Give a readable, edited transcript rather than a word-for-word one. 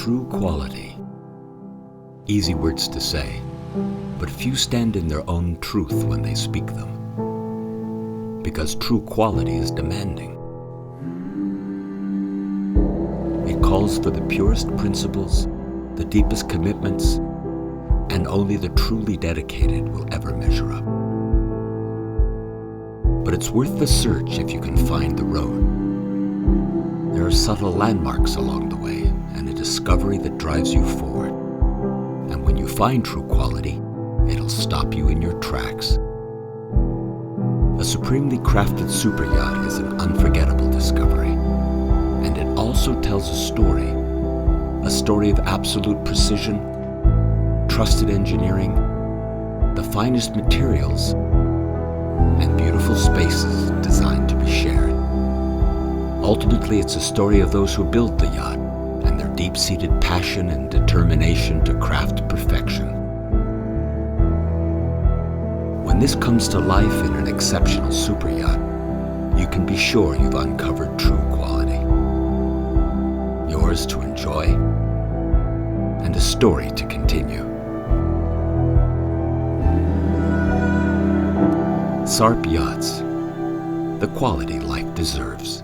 True quality. Easy words to say, but few stand in their own truth when they speak them. Because true quality is demanding. It calls for the purest principles, the deepest commitments, and only the truly dedicated will ever measure up. But it's worth the search if you can find the road. There are subtle landmarks along the way, and a discovery that drives you forward. And when you find true quality, it'll stop you in your tracks. A supremely crafted super yacht is an unforgettable discovery. And it also tells a story of absolute precision, trusted engineering, the finest materials, and beautiful spaces designed to be shared. Ultimately, it's a story of those who build the yacht and their deep-seated passion and determination to craft perfection. When this comes to life in an exceptional super yacht, you can be sure you've uncovered true quality. Yours to enjoy, and a story to continue. Sarp Yachts, the quality life deserves.